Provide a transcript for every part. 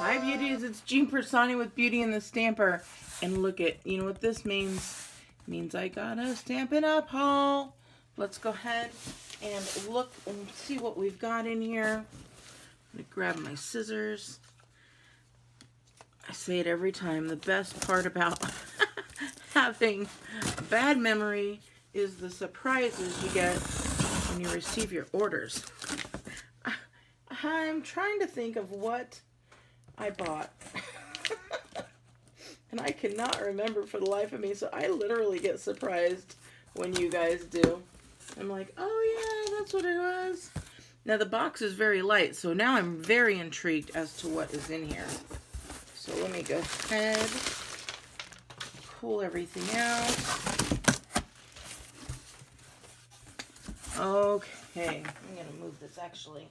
Hi beauties, it's Jean Piersanti with Beauty and the Stamper. And look at, you know what this means? It means I got a Stampin' Up haul. Let's go ahead and look and see what we've got in here. I'm going to grab my scissors. I say it every time. The best part about having bad memory is the surprises you get when you receive your orders. I'm trying to think of what I bought. And I cannot remember for the life of me, so I literally get surprised when you guys do. I'm like, oh yeah, that's what it was. Now the box is very light, so now I'm very intrigued as to what is in here. So let me go ahead, pull everything out. Okay, I'm going to move this actually,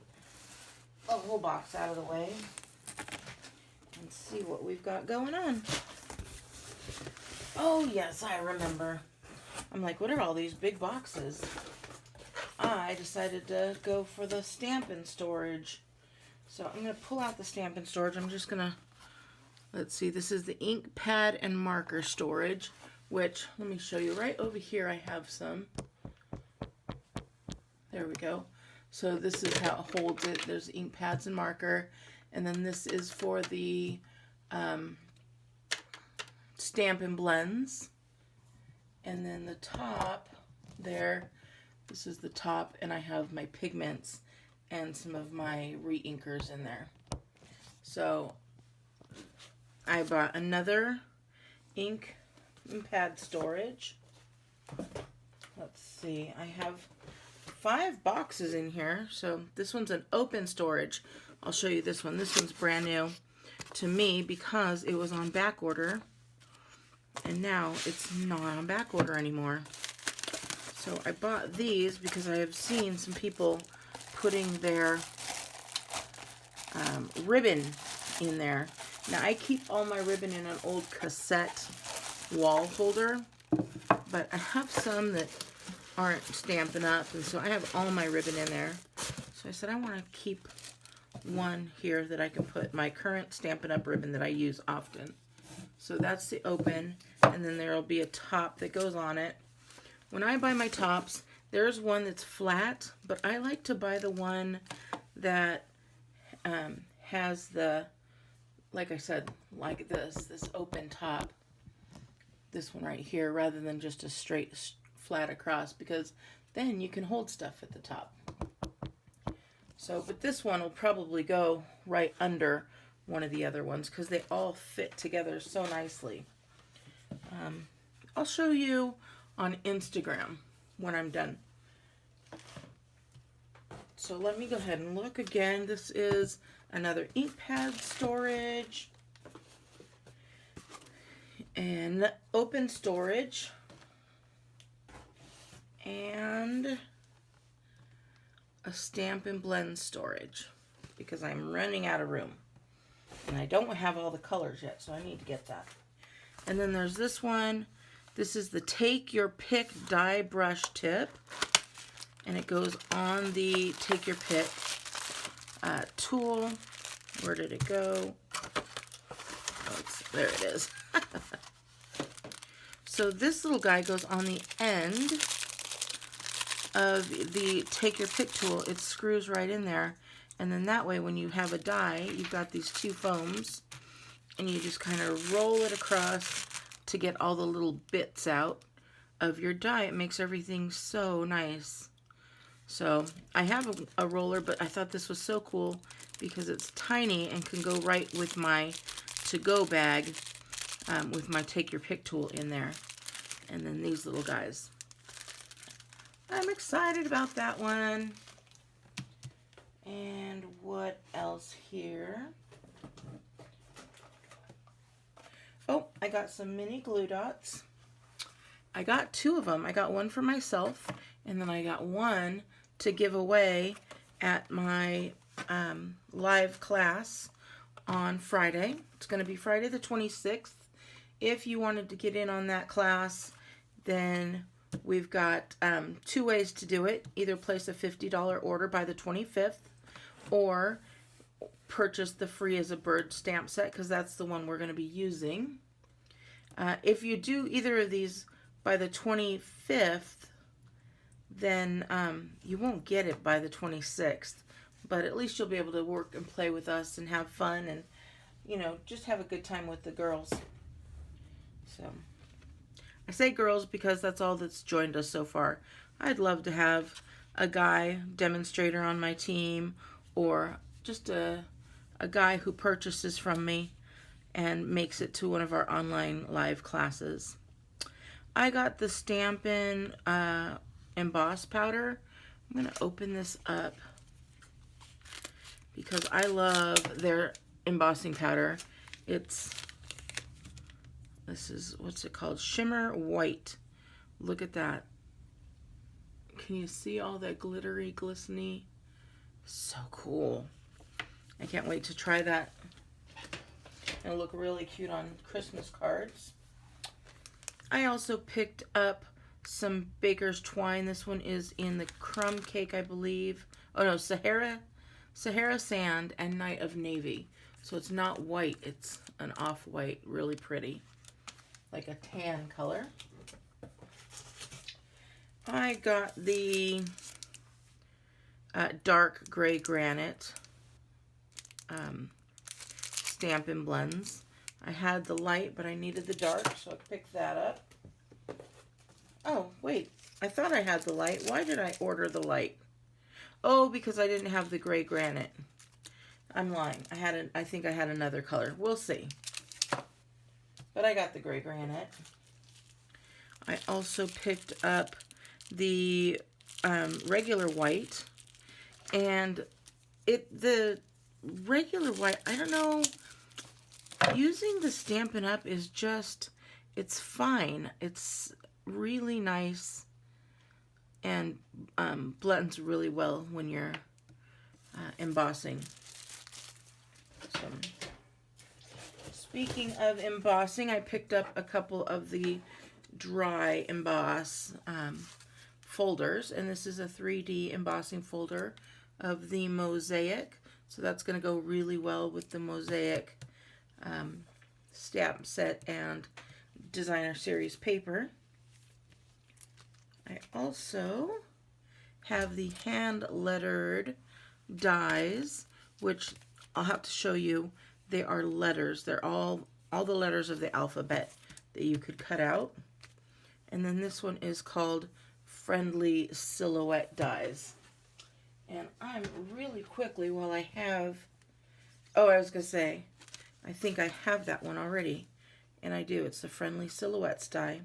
the whole box out of the way and see what we've got going on. Oh yes, I remember. I'm like, what are all these big boxes? I decided to go for the Stampin' storage. So I'm going to pull out the Stampin' storage. I'm just going to, let's see, this is the ink pad and marker storage, which, let me show you right over here. I have some. There we go. So this is how it holds it. There's ink pads and marker. And then this is for the Stampin' blends. And then the top there, this is the top, and I have my pigments and some of my re-inkers in there. So I bought another ink and pad storage. Let's see, I have 5 boxes in here. So this one's an open storage. I'll show you this one. This one's brand new to me because it was on back order. And now it's not on back order anymore. So I bought these because I have seen some people putting their ribbon in there. Now I keep all my ribbon in an old cassette wall holder, but I have some that aren't Stampin' Up, and so I have all my ribbon in there. So I said I want to keep one here that I can put my current Stampin' Up ribbon that I use often. So that's the open, and then there will be a top that goes on it. When I buy my tops, there's one that's flat, but I like to buy the one that has the, like I said, like this open top. This one right here, rather than just a straight flat across, because then you can hold stuff at the top. So, but this one will probably go right under one of the other ones because they all fit together so nicely. I'll show you on Instagram when I'm done. So let me go ahead and look again. This is another ink pad storage and open storage and a Stampin' blend storage because I'm running out of room. And I don't have all the colors yet, so I need to get that. And then there's this one. This is the Take Your Pick die brush tip. And it goes on the Take Your Pick tool. Where did it go? Oh, there it is. So this little guy goes on the end of the Take Your Pick tool. It screws right in there. And then that way, when you have a die, you've got these 2 foams, and you just kind of roll it across to get all the little bits out of your die. It makes everything so nice. So I have a roller, but I thought this was so cool because it's tiny and can go right with my to-go bag with my Take Your Pick tool in there. And then these little guys. I'm excited about that one. And what else here? Oh, I got some mini glue dots. I got 2 of them. I got one for myself, and then I got one to give away at my live class on Friday. It's going to be Friday the 26th. If you wanted to get in on that class, then we've got 2 ways to do it. Either place a $50 order by the 25th, or purchase the Free as a Bird stamp set because that's the one we're going to be using. If you do either of these by the 25th, then you won't get it by the 26th. But at least you'll be able to work and play with us and have fun and, you know, just have a good time with the girls. So, I say girls because that's all that's joined us so far. I'd love to have a guy demonstrator on my team, or just a guy who purchases from me and makes it to one of our online live classes. I got the Stampin' emboss powder. I'm going to open this up because I love their embossing powder. This is, what's it called? Shimmer White. Look at that. Can you see all that glittery, glistening? So cool. I can't wait to try that. It'll look really cute on Christmas cards. I also picked up some Baker's Twine. This one is in the Crumb Cake, I believe. Oh no, Sahara Sand and Night of Navy. So it's not white, it's an off-white, really pretty. Like a tan color. I got the dark gray granite Stampin' blends. I had the light, but I needed the dark, so I picked that up. Oh, wait. I thought I had the light. Why did I order the light? Oh, because I didn't have the gray granite. I'm lying. I think I had another color. We'll see. But I got the gray granite. I also picked up the regular white. And the regular white, I don't know, using the Stampin' Up! Is just, it's fine. It's really nice and blends really well when you're embossing. So, speaking of embossing, I picked up a couple of the dry emboss folders, and this is a 3D embossing folder of the Mosaic. So that's going to go really well with the Mosaic stamp set and designer series paper. I also have the hand lettered dies, which I'll have to show you. They are letters. They're all the letters of the alphabet that you could cut out. And then this one is called Friendly Silhouette Dies. And I'm really quickly, while I have, oh, I was going to say, I think I have that one already. And I do. It's the Friendly Silhouettes die.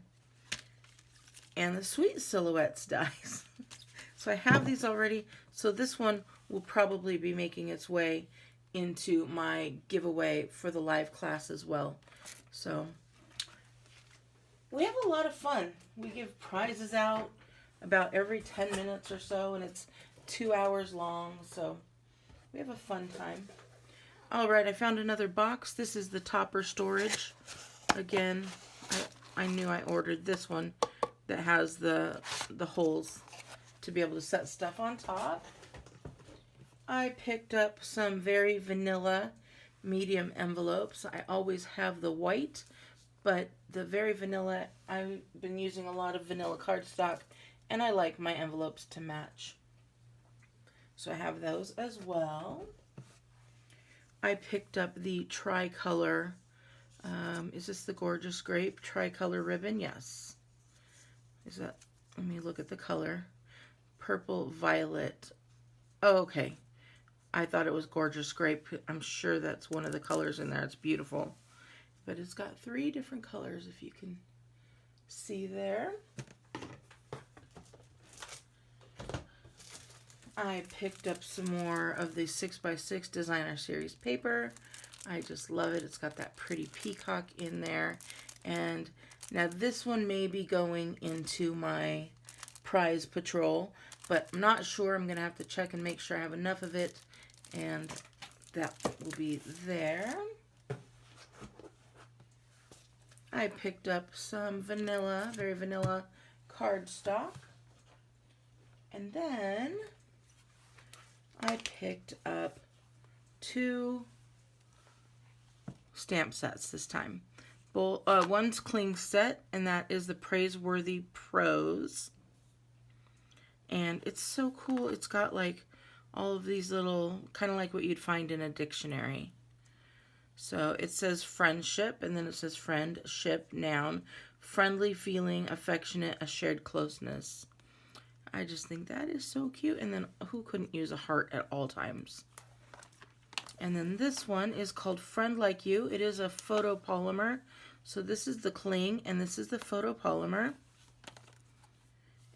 And the Sweet Silhouettes dies. So I have these already. So this one will probably be making its way into my giveaway for the live class as well. So we have a lot of fun. We give prizes out about every 10 minutes or so, and it's 2 hours long, so we have a fun time. All right, I found another box. This is the topper storage. Again, I knew I ordered this one that has the holes to be able to set stuff on top. I picked up some very vanilla medium envelopes. I always have the white, but the very vanilla, I've been using a lot of vanilla cardstock, and I like my envelopes to match. So I have those as well. I picked up the tricolor, is this the Gorgeous Grape tricolor ribbon? Yes. Is that, let me look at the color. Purple, violet. Oh, okay. I thought it was Gorgeous Grape. I'm sure that's one of the colors in there. It's beautiful. But it's got 3 different colors, if you can see there. I picked up some more of the 6x6 designer series paper. I just love it. It's got that pretty peacock in there. And now this one may be going into my prize patrol, but I'm not sure. I'm going to have to check and make sure I have enough of it. And that will be there. I picked up some vanilla, very vanilla cardstock. And then I picked up 2 stamp sets this time. One's cling set, and that is the Praiseworthy Prose. And it's so cool. It's got like all of these little, kind of like what you'd find in a dictionary. So it says friendship, and then it says friend, ship, noun, friendly feeling, affectionate, a shared closeness. I just think that is so cute. And then who couldn't use a heart at all times? And then this one is called Friend Like You. It is a photopolymer. So this is the cling, and this is the photopolymer.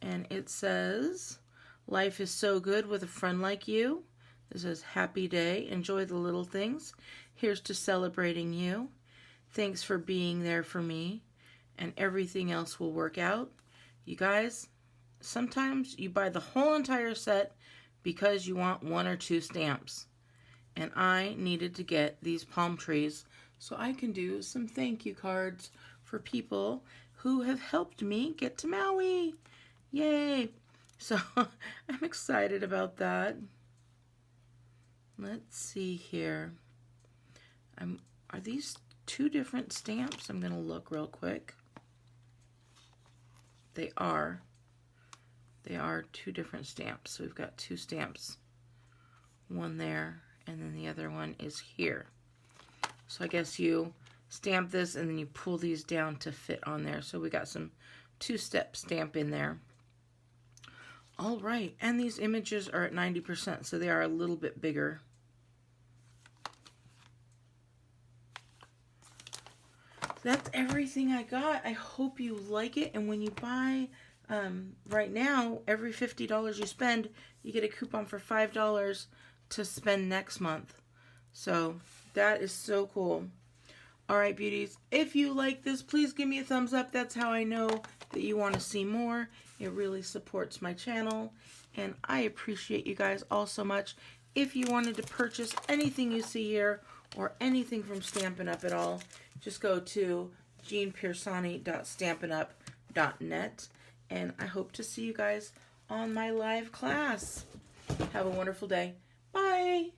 And it says, life is so good with a friend like you. This is happy day. Enjoy the little things. Here's to celebrating you. Thanks for being there for me. And everything else will work out. You guys, sometimes you buy the whole entire set because you want 1 or 2 stamps. And I needed to get these palm trees so I can do some thank you cards for people who have helped me get to Maui. Yay! So I'm excited about that. Let's see here. Are these 2 different stamps? I'm going to look real quick. They are. They are 2 different stamps. So we've got 2 stamps. One there, and then the other one is here. So I guess you stamp this and then you pull these down to fit on there. So we got some 2-step stamp in there. All right, and these images are at 90%, so they are a little bit bigger. That's everything I got. I hope you like it, and when you buy right now, every $50 you spend, you get a coupon for $5 to spend next month. So that is so cool. All right, beauties, if you like this, please give me a thumbs up. That's how I know that you want to see more. It really supports my channel, and I appreciate you guys all so much. If you wanted to purchase anything you see here or anything from Stampin' Up! At all, just go to jeanpiersanti.stampinup.net, and I hope to see you guys on my live class. Have a wonderful day. Bye!